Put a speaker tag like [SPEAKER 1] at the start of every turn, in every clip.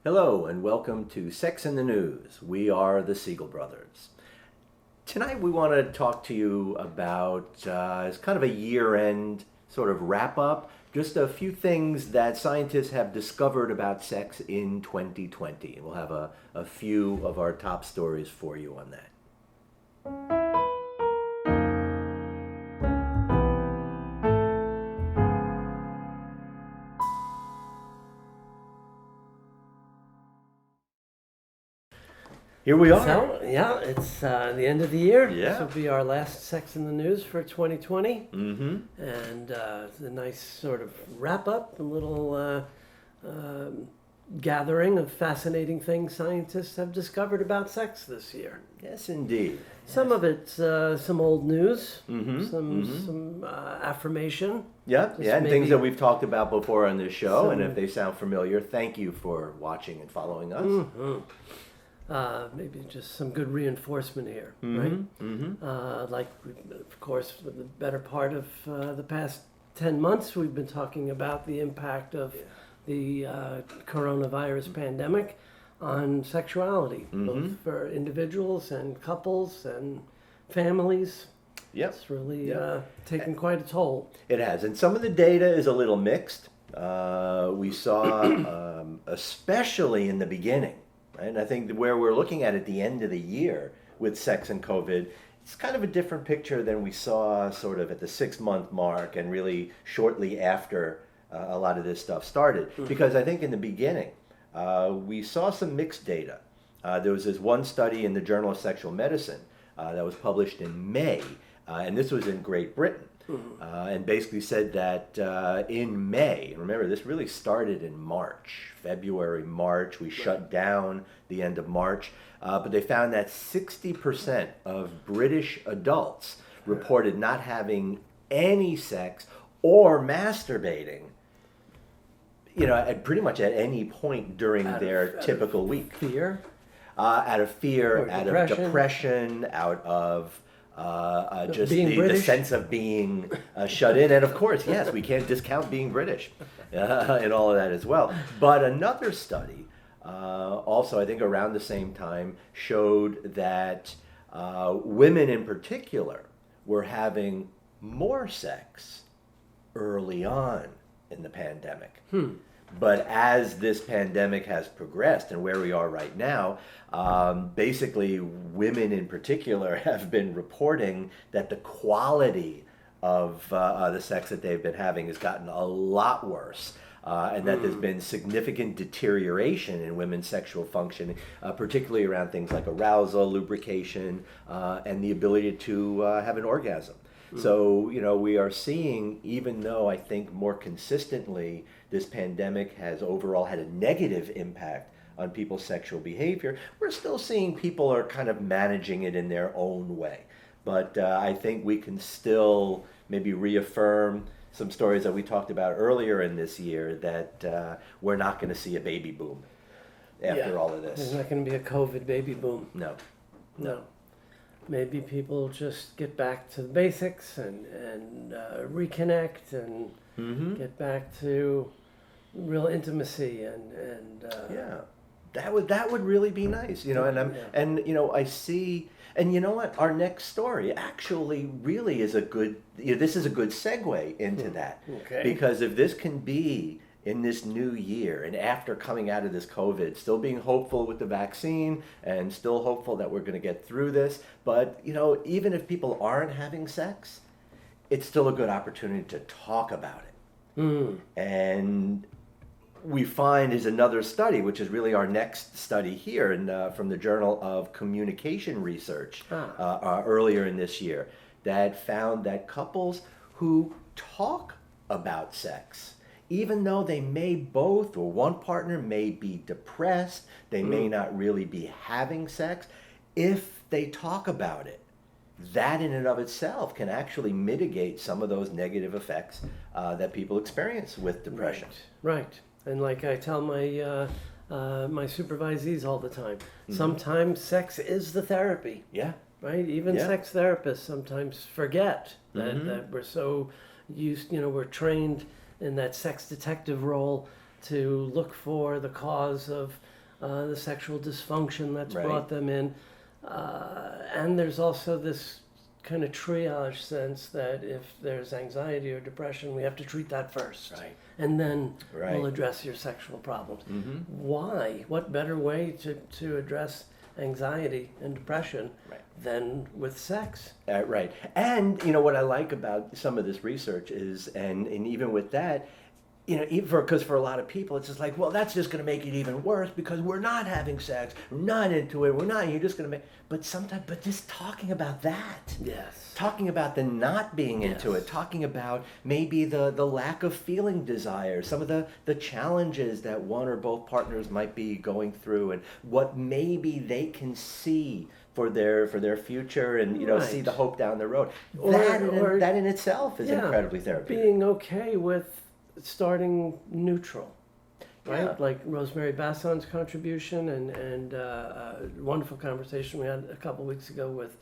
[SPEAKER 1] Hello and welcome to Sex in the News. We are the Siegel Brothers. Tonight we want to talk to you about, it's kind of a year-end sort of wrap-up, just a few things that scientists have discovered about sex in 2020. We'll have a few of our top stories for you on that. Here we are.
[SPEAKER 2] So, yeah, it's the end of the year.
[SPEAKER 1] Yeah.
[SPEAKER 2] This will be our last Sex in the News for 2020.
[SPEAKER 1] Mm-hmm.
[SPEAKER 2] And it's a nice sort of wrap-up, a little gathering of fascinating things scientists have discovered about sex this year.
[SPEAKER 1] Yes, indeed.
[SPEAKER 2] Some of it's some old news,
[SPEAKER 1] Mm-hmm.
[SPEAKER 2] some affirmation.
[SPEAKER 1] Yeah,
[SPEAKER 2] Just
[SPEAKER 1] and
[SPEAKER 2] maybe
[SPEAKER 1] things that we've talked about before on this show, and
[SPEAKER 2] some-
[SPEAKER 1] if they sound familiar, thank you for watching and following us.
[SPEAKER 2] Mm-hmm. Maybe just some good reinforcement here, right?
[SPEAKER 1] Mm-hmm.
[SPEAKER 2] Of course, for the better part of the past 10 months, we've been talking about the impact of the coronavirus pandemic on sexuality, both for individuals and couples and families.
[SPEAKER 1] Yep.
[SPEAKER 2] It's really taken quite a toll.
[SPEAKER 1] It has, and some of the data is a little mixed. We saw, especially in the beginning, right? And I think where we're looking at the end of the year with sex and COVID, it's kind of a different picture than we saw sort of at the 6-month mark and really shortly after a lot of this stuff started. Because I think in the beginning, we saw some mixed data. There was this one study in the Journal of Sexual Medicine that was published in May, and this was in Great Britain. And basically said that in May, remember this really started in March, February, March, we shut down the end of March, but they found that 60% of British adults reported not having any sex or masturbating, at pretty much at any point during their typical week.
[SPEAKER 2] Fear?
[SPEAKER 1] Out of fear,
[SPEAKER 2] Or
[SPEAKER 1] out
[SPEAKER 2] depression.
[SPEAKER 1] of depression, out of just
[SPEAKER 2] Being
[SPEAKER 1] the
[SPEAKER 2] British.
[SPEAKER 1] sense of being shut in. And of course, yes, we can't discount being British and all of that as well. But another study, also I think around the same time, showed that women in particular were having more sex early on in the pandemic. But as this pandemic has progressed and where we are right now, basically women in particular have been reporting that the quality of the sex that they've been having has gotten a lot worse. And that there's been significant deterioration in women's sexual functioning, particularly around things like arousal, lubrication, and the ability to have an orgasm. So, we are seeing, even though I think more consistently this pandemic has overall had a negative impact on people's sexual behavior, we're still seeing people are kind of managing it in their own way. But I think we can still maybe reaffirm some stories that we talked about earlier in this year that we're not going to see a baby boom after all of
[SPEAKER 2] There's
[SPEAKER 1] this.
[SPEAKER 2] not going to be a COVID baby boom.
[SPEAKER 1] No.
[SPEAKER 2] No. Maybe people just get back to the basics and reconnect and get back to real intimacy and
[SPEAKER 1] Yeah, that would really be nice, I see, and you know what? Our next story actually really is a good. This is a good segue into that,
[SPEAKER 2] Okay.
[SPEAKER 1] because if this can be in this new year and after coming out of this COVID, still being hopeful with the vaccine and still hopeful that we're going to get through this, but even if people aren't having sex, it's still a good opportunity to talk about it. And we find is another study, which is really our next study here, from the Journal of Communication Research earlier in this year, that found that couples who talk about sex, even though they may both, or one partner may be depressed, they may not really be having sex, if they talk about it, that in and of itself can actually mitigate some of those negative effects that people experience with depression.
[SPEAKER 2] Right. And like I tell my my supervisees all the time, sometimes sex is the therapy.
[SPEAKER 1] Yeah.
[SPEAKER 2] Right? Even sex therapists sometimes forget that we're so used, we're trained in that sex detective role to look for the cause of the sexual dysfunction that's
[SPEAKER 1] Right.
[SPEAKER 2] brought them in. And there's also this kind of triage sense that if there's anxiety or depression, we have to treat that first.
[SPEAKER 1] Right.
[SPEAKER 2] And then
[SPEAKER 1] Right.
[SPEAKER 2] we'll address your sexual problems.
[SPEAKER 1] Mm-hmm.
[SPEAKER 2] Why? What better way to address anxiety and depression
[SPEAKER 1] Right.
[SPEAKER 2] than with sex?
[SPEAKER 1] Right. And, you know, what I like about some of this research is, and even with that, you know, because for a lot of people, it's just like, well, that's just going to make it even worse because we're not having sex, we're not into it, you're just going to make, but just talking about that.
[SPEAKER 2] Yes.
[SPEAKER 1] Talking about the not being into
[SPEAKER 2] Yes.
[SPEAKER 1] it, talking about maybe the lack of feeling desire, some of the challenges that one or both partners might be going through, and what maybe they can see for their future, and, you know,
[SPEAKER 2] Right.
[SPEAKER 1] see the hope down the road.
[SPEAKER 2] Or-
[SPEAKER 1] That in itself is
[SPEAKER 2] Yeah,
[SPEAKER 1] incredibly therapeutic.
[SPEAKER 2] Being okay with starting neutral, right?
[SPEAKER 1] Yeah.
[SPEAKER 2] Like Rosemary Basson's contribution and a wonderful conversation we had a couple weeks ago with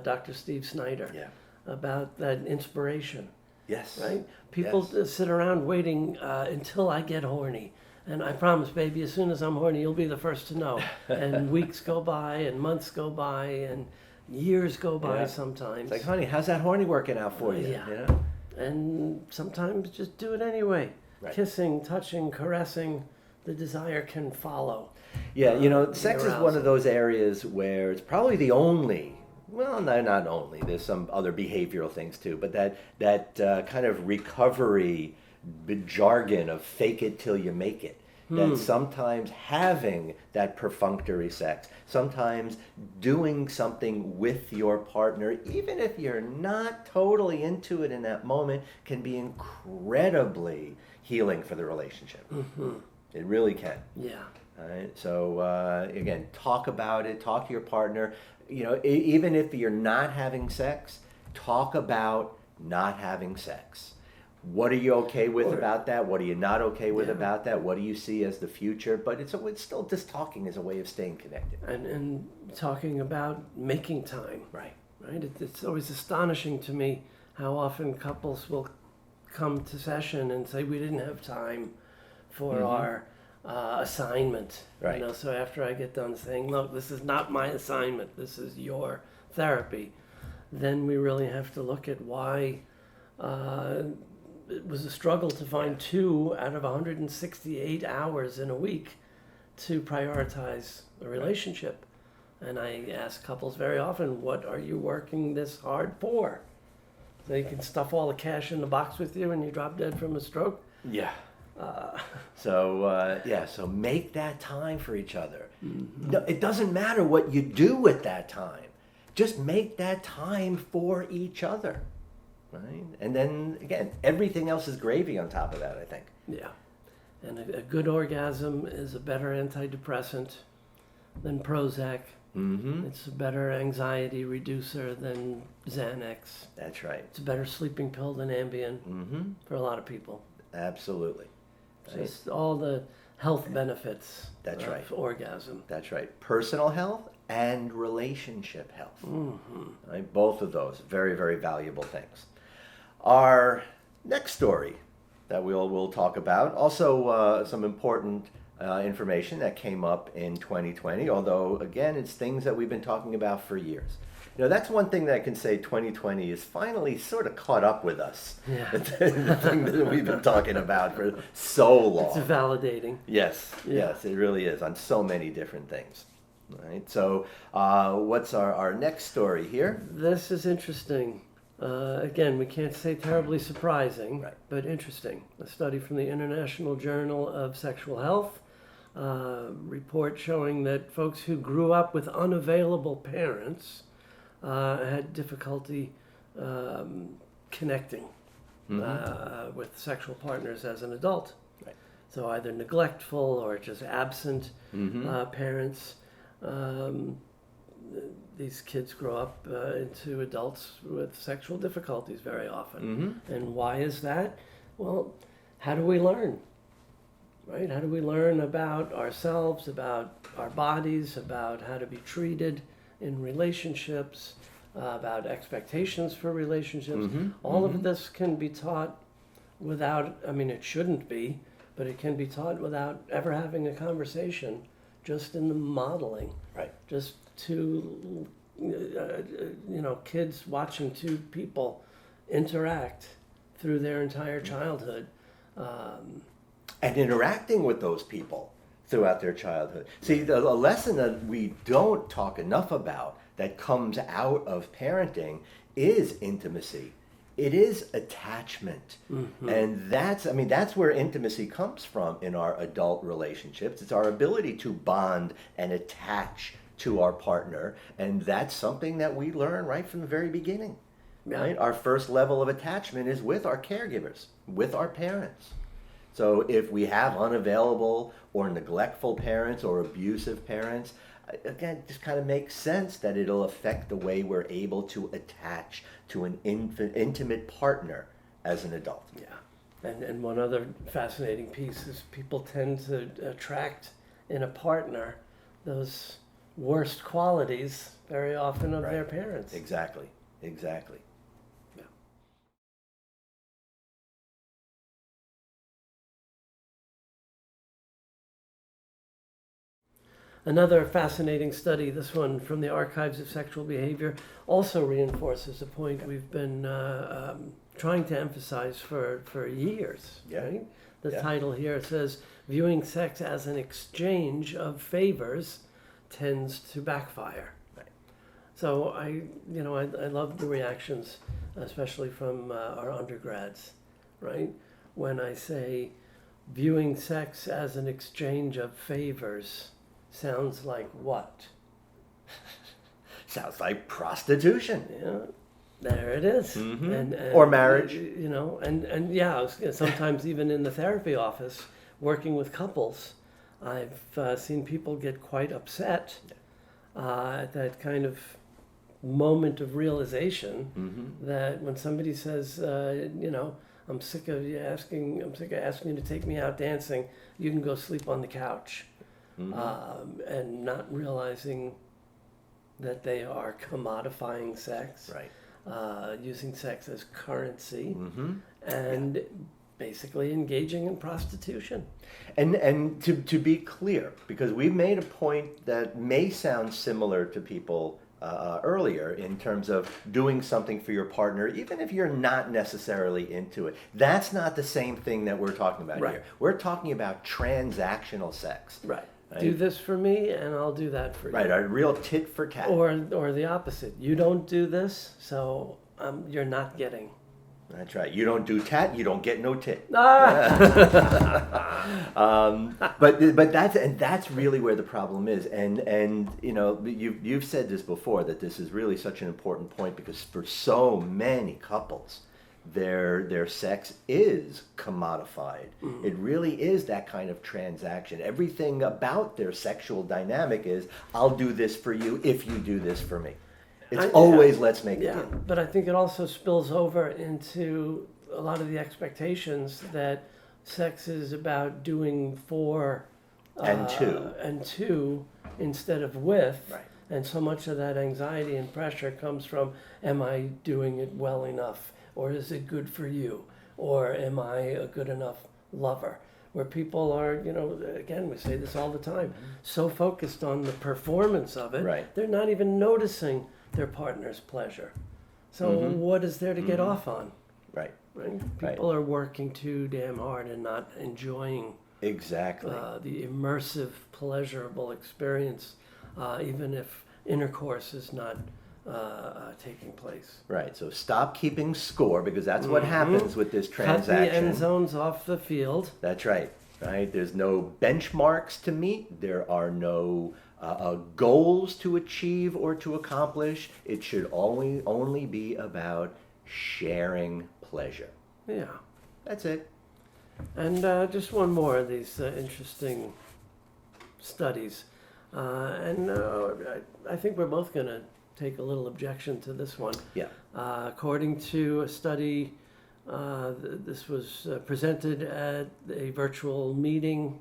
[SPEAKER 2] Dr. Steve Snyder
[SPEAKER 1] Yeah.
[SPEAKER 2] about that inspiration,
[SPEAKER 1] Yes.
[SPEAKER 2] right? People
[SPEAKER 1] Yes.
[SPEAKER 2] sit around waiting until I get horny. And I promise, baby, as soon as I'm horny, you'll be the first to know. And weeks go by, and months go by, and years go by
[SPEAKER 1] Yeah.
[SPEAKER 2] sometimes.
[SPEAKER 1] It's like, honey, how's that horny working out for you?
[SPEAKER 2] Yeah.
[SPEAKER 1] You know?
[SPEAKER 2] And sometimes just do it anyway.
[SPEAKER 1] Right.
[SPEAKER 2] Kissing, touching, caressing, the desire can follow.
[SPEAKER 1] Yeah, you know, sex is one
[SPEAKER 2] arousal.
[SPEAKER 1] of those areas where it's probably the only, well, no, not only, there's some other behavioral things too, but that kind of recovery jargon of fake it till you make it. That sometimes having that perfunctory sex, sometimes doing something with your partner, even if you're not totally into it in that moment, can be incredibly healing for the relationship. It really can.
[SPEAKER 2] Yeah.
[SPEAKER 1] All right. So again, talk about it. Talk to your partner. You know, even if you're not having sex, talk about not having sex. What are you okay with about that? What are you not okay with about that? What do you see as the future? But it's still just talking as a way of staying connected.
[SPEAKER 2] And talking about making time.
[SPEAKER 1] Right.
[SPEAKER 2] Right. It's always astonishing to me how often couples will come to session and say we didn't have time for our assignment.
[SPEAKER 1] Right.
[SPEAKER 2] You know, so after I get done saying, look, this is not my assignment. This is your therapy. Then we really have to look at why it was a struggle to find 2 out of 168 hours in a week to prioritize a relationship. And I ask couples very often, what are you working this hard for? So you can stuff all the cash in the box with you and you drop dead from a stroke?
[SPEAKER 1] Yeah. So make that time for each other. No, it doesn't matter what you do with that time. Just make that time for each other. Right? And then, again, everything else is gravy on top of that, I think.
[SPEAKER 2] Yeah. And a good orgasm is a better antidepressant than Prozac.
[SPEAKER 1] Mm-hmm.
[SPEAKER 2] It's a better anxiety reducer than Xanax.
[SPEAKER 1] That's right.
[SPEAKER 2] It's a better sleeping pill than Ambien
[SPEAKER 1] Mm-hmm.
[SPEAKER 2] for a lot of people.
[SPEAKER 1] Absolutely. Right?
[SPEAKER 2] Just all the health benefits
[SPEAKER 1] That's
[SPEAKER 2] of
[SPEAKER 1] right.
[SPEAKER 2] orgasm.
[SPEAKER 1] That's right. Personal health and relationship health.
[SPEAKER 2] Mm-hmm.
[SPEAKER 1] Right? Both of those, very, very valuable things. Our next story that we'll talk about, also some important information that came up in 2020, although, again, it's things that we've been talking about for years. You know, that's one thing that I can say 2020 is finally sort of caught up with us.
[SPEAKER 2] Yeah.
[SPEAKER 1] The thing that we've been talking about for so long.
[SPEAKER 2] It's validating.
[SPEAKER 1] Yes,
[SPEAKER 2] Yeah.
[SPEAKER 1] yes, it really is on so many different things. Right. So, what's our next story here?
[SPEAKER 2] This is interesting. Again, we can't say terribly surprising,
[SPEAKER 1] Right.
[SPEAKER 2] but interesting. A study from the International Journal of Sexual Health, report showing that folks who grew up with unavailable parents had difficulty connecting with sexual partners as an adult.
[SPEAKER 1] Right.
[SPEAKER 2] So either neglectful or just absent parents. These kids grow up into adults with sexual difficulties very often. And why is that? Well, how do we learn? Right? How do we learn about ourselves, about our bodies, about how to be treated in relationships, about expectations for relationships? All of this can be taught without, I mean, it shouldn't be, but it can be taught without ever having a conversation, just in the modeling.
[SPEAKER 1] Right.
[SPEAKER 2] Just two, kids watching two people interact through their entire childhood.
[SPEAKER 1] And interacting with those people throughout their childhood. See, a lesson that we don't talk enough about that comes out of parenting is intimacy. It is attachment. And that's where intimacy comes from in our adult relationships. It's our ability to bond and attach to our partner. And that's something that we learn right from the very beginning.
[SPEAKER 2] Yeah.
[SPEAKER 1] Right? Our first level of attachment is with our caregivers, with our parents. So if we have unavailable or neglectful parents or abusive parents, again, it just kind of makes sense that it'll affect the way we're able to attach to an intimate partner as an adult.
[SPEAKER 2] Yeah. And one other fascinating piece is people tend to attract in a partner those worst qualities very often of their parents.
[SPEAKER 1] Exactly.
[SPEAKER 2] Yeah. Another fascinating study, this one from the Archives of Sexual Behavior, also reinforces a point we've been trying to emphasize for years.
[SPEAKER 1] Yeah.
[SPEAKER 2] Right? The
[SPEAKER 1] Yeah.
[SPEAKER 2] title here says, "Viewing sex as an exchange of favors tends to backfire."
[SPEAKER 1] Right.
[SPEAKER 2] So I love the reactions, especially from our undergrads, right? When I say viewing sex as an exchange of favors sounds like what?
[SPEAKER 1] Sounds like prostitution.
[SPEAKER 2] Yeah, there it is. And,
[SPEAKER 1] Or marriage.
[SPEAKER 2] And yeah, sometimes even in the therapy office, working with couples, I've seen people get quite upset at that kind of moment of realization that when somebody says, I'm sick of asking you to take me out dancing, you can go sleep on the couch. And not realizing that they are commodifying sex, using sex as currency, and basically engaging in prostitution.
[SPEAKER 1] And to be clear, because we've made a point that may sound similar to people earlier in terms of doing something for your partner, even if you're not necessarily into it. That's not the same thing that we're talking about here. We're talking about transactional sex.
[SPEAKER 2] Right. Do this for me, and I'll do that for you.
[SPEAKER 1] Right, a real tit for tat.
[SPEAKER 2] Or the opposite. You don't do this, so you're not getting.
[SPEAKER 1] That's right. You don't do tat, you don't get no tit. But that's really where the problem is. And you've said this before, that this is really such an important point, because for so many couples, their sex is commodified. It really is that kind of transaction. Everything about their sexual dynamic is, I'll do this for you if you do this for me. It's always let's make a deal.
[SPEAKER 2] But I think it also spills over into a lot of the expectations that sex is about doing for
[SPEAKER 1] And
[SPEAKER 2] to instead of with.
[SPEAKER 1] Right.
[SPEAKER 2] And so much of that anxiety and pressure comes from, am I doing it well enough? Or is it good for you? Or am I a good enough lover? Where people are, again, we say this all the time, so focused on the performance of it, they're not even noticing their partner's pleasure. So what is there to get off on?
[SPEAKER 1] Right.
[SPEAKER 2] People are working too damn hard and not enjoying
[SPEAKER 1] Exactly.
[SPEAKER 2] The immersive, pleasurable experience, even if intercourse is not taking place.
[SPEAKER 1] Right. So stop keeping score, because that's what happens with this transaction.
[SPEAKER 2] Cut the end zones off the field.
[SPEAKER 1] That's right. Right. There's no benchmarks to meet. There are no goals to achieve or to accomplish. It should only be about sharing pleasure.
[SPEAKER 2] Yeah.
[SPEAKER 1] That's it.
[SPEAKER 2] And just one more of these interesting studies. I think we're both going to take a little objection to this one.
[SPEAKER 1] Yeah.
[SPEAKER 2] According to a study, this was presented at a virtual meeting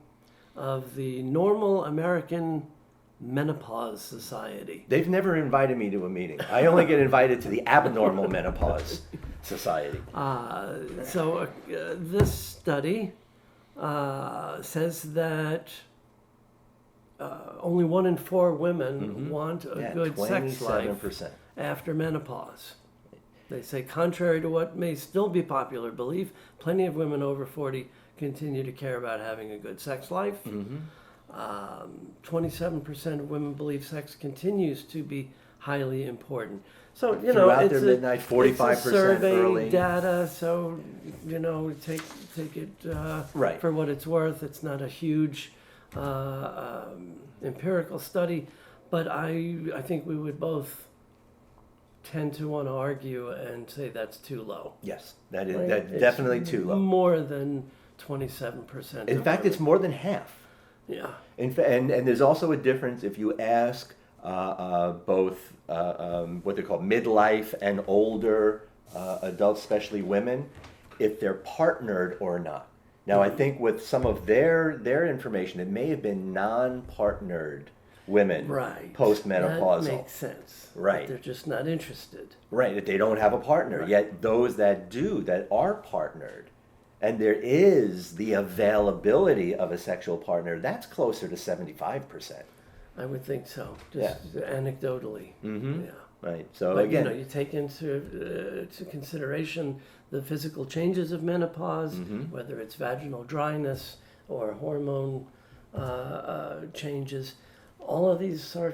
[SPEAKER 2] of the Normal American Menopause Society.
[SPEAKER 1] They've never invited me to a meeting. I only get invited to the Abnormal Menopause Society.
[SPEAKER 2] So this study says that only 1 in 4 women want a good sex life
[SPEAKER 1] 27%.
[SPEAKER 2] after menopause. They say, contrary to what may still be popular belief, plenty of women over 40 continue to care about having a good sex life. 27% of women believe sex continues to be highly important. So,
[SPEAKER 1] Throughout
[SPEAKER 2] it's
[SPEAKER 1] their midnight, 45%
[SPEAKER 2] it's a survey
[SPEAKER 1] early.
[SPEAKER 2] data, so, take it
[SPEAKER 1] Right.
[SPEAKER 2] for what it's worth. It's not a huge empirical study, but I think we would both tend to want to argue and say that's too low.
[SPEAKER 1] Yes, that is
[SPEAKER 2] Right?
[SPEAKER 1] that's
[SPEAKER 2] It's
[SPEAKER 1] definitely too low.
[SPEAKER 2] More than 27%.
[SPEAKER 1] In fact, it's more than half.
[SPEAKER 2] Yeah.
[SPEAKER 1] And there's also a difference if you ask both what they call midlife and older adults, especially women, if they're partnered or not. Now, I think with some of their information, it may have been non-partnered women
[SPEAKER 2] Right.
[SPEAKER 1] postmenopausal.
[SPEAKER 2] That makes sense.
[SPEAKER 1] Right.
[SPEAKER 2] They're just not interested.
[SPEAKER 1] Right, that they don't have a partner.
[SPEAKER 2] Right.
[SPEAKER 1] Yet those that do, that are partnered, and there is the availability of a sexual partner, that's closer to 75%.
[SPEAKER 2] I would think so, just anecdotally.
[SPEAKER 1] Mm-hmm.
[SPEAKER 2] Yeah.
[SPEAKER 1] Right. So
[SPEAKER 2] But
[SPEAKER 1] again,
[SPEAKER 2] you take into to consideration the physical changes of menopause, whether it's vaginal dryness or hormone changes. All of these are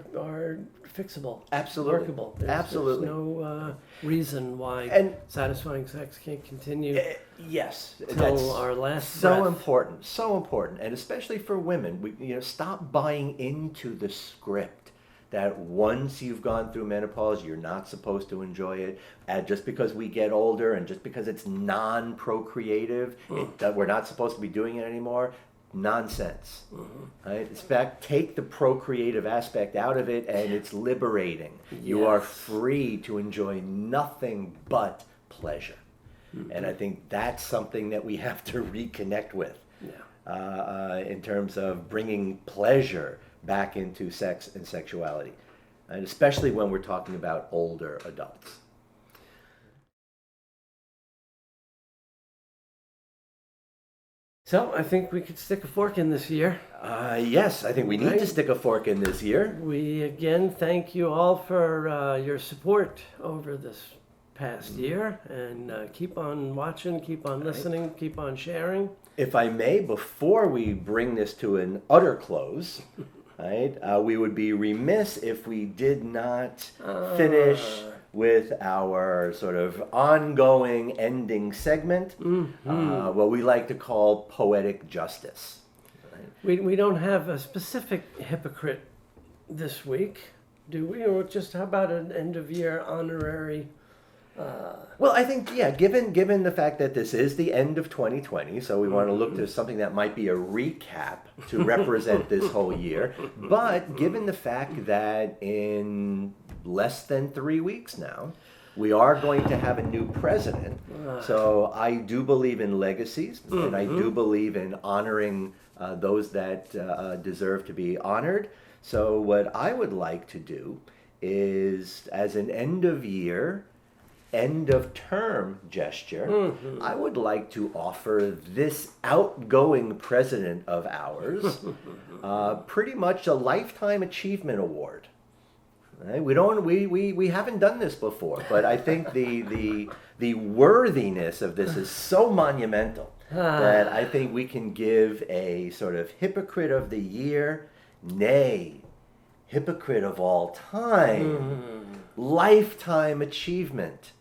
[SPEAKER 2] fixable,
[SPEAKER 1] Absolutely.
[SPEAKER 2] workable.
[SPEAKER 1] Absolutely.
[SPEAKER 2] There's no reason why
[SPEAKER 1] And-
[SPEAKER 2] satisfying sex can't continue
[SPEAKER 1] yes,
[SPEAKER 2] till
[SPEAKER 1] that's
[SPEAKER 2] our last
[SPEAKER 1] so
[SPEAKER 2] breath.
[SPEAKER 1] important, so important, and especially for women. We stop buying into the script that once you've gone through menopause, you're not supposed to enjoy it. And just because we get older and just because it's non-procreative, that we're not supposed to be doing it anymore. Nonsense. Right? In fact, take the procreative aspect out of it and it's liberating. You are
[SPEAKER 2] Yes.
[SPEAKER 1] free to enjoy nothing but pleasure. And I think that's something that we have to reconnect with in terms of bringing pleasure back into sex and sexuality, and especially when we're talking about older adults.
[SPEAKER 2] So I think we could stick a fork in this year.
[SPEAKER 1] Yes, I think we need to
[SPEAKER 2] Right.
[SPEAKER 1] stick a fork in this year.
[SPEAKER 2] We again thank you all for your support over this past year, and keep on watching, keep on listening, keep on sharing.
[SPEAKER 1] If I may, before we bring this to an utter close, right, we would be remiss if we did not finish with our sort of ongoing ending segment, what we like to call Poetic Justice.
[SPEAKER 2] We don't have a specific hypocrite this week, do we? Or just how about an end of year honorary?
[SPEAKER 1] Well, I think, yeah, given the fact that this is the end of 2020, so we want to look to something that might be a recap to represent this whole year. But given the fact that in less than 3 weeks now, we are going to have a new president. So I do believe in legacies, and I do believe in honoring those that deserve to be honored. So what I would like to do is, as an end of year, end of term gesture, I would like to offer this outgoing president of ours pretty much a lifetime achievement award. Right? We haven't done this before, but I think the worthiness of this is so monumental that I think we can give a sort of hypocrite of the year, nay, hypocrite of all time, lifetime achievement.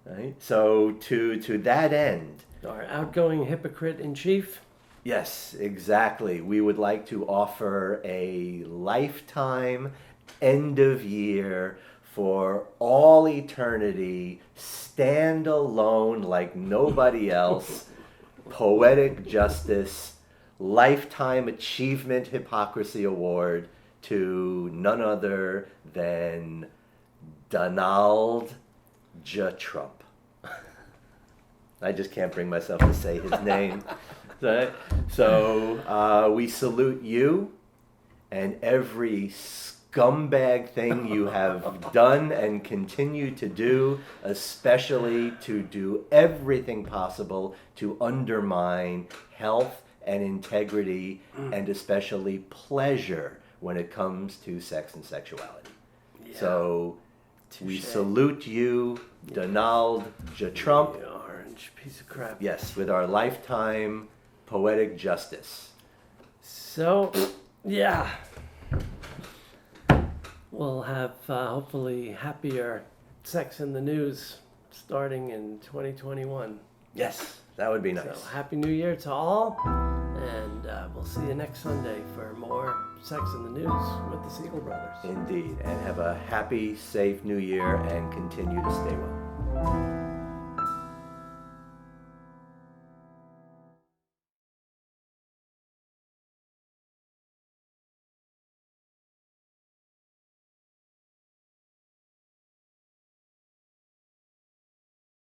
[SPEAKER 1] Right? So to that end,
[SPEAKER 2] Our outgoing hypocrite in chief.
[SPEAKER 1] yes, exactly. We would like to offer a lifetime end of year for all eternity, stand alone like nobody else, Poetic Justice, Lifetime Achievement Hypocrisy Award to none other than Donald J. Trump. I just can't bring myself to say his name. Right? So we salute you and every scumbag thing you have done and continue to do, especially to do everything possible to undermine health and integrity, and especially pleasure when it comes to sex and sexuality.
[SPEAKER 2] Yeah.
[SPEAKER 1] So we
[SPEAKER 2] Touché.
[SPEAKER 1] salute you, Donald J. Trump,
[SPEAKER 2] You orange piece of crap.
[SPEAKER 1] yes, with our lifetime poetic justice.
[SPEAKER 2] So, yeah. We'll have hopefully happier sex in the news starting in 2021.
[SPEAKER 1] Yes, that would be nice.
[SPEAKER 2] So, Happy New Year to all, and we'll see you next Sunday for more Sex in the News with the Siegel Brothers.
[SPEAKER 1] Indeed, and have a happy, safe new year and continue to stay well.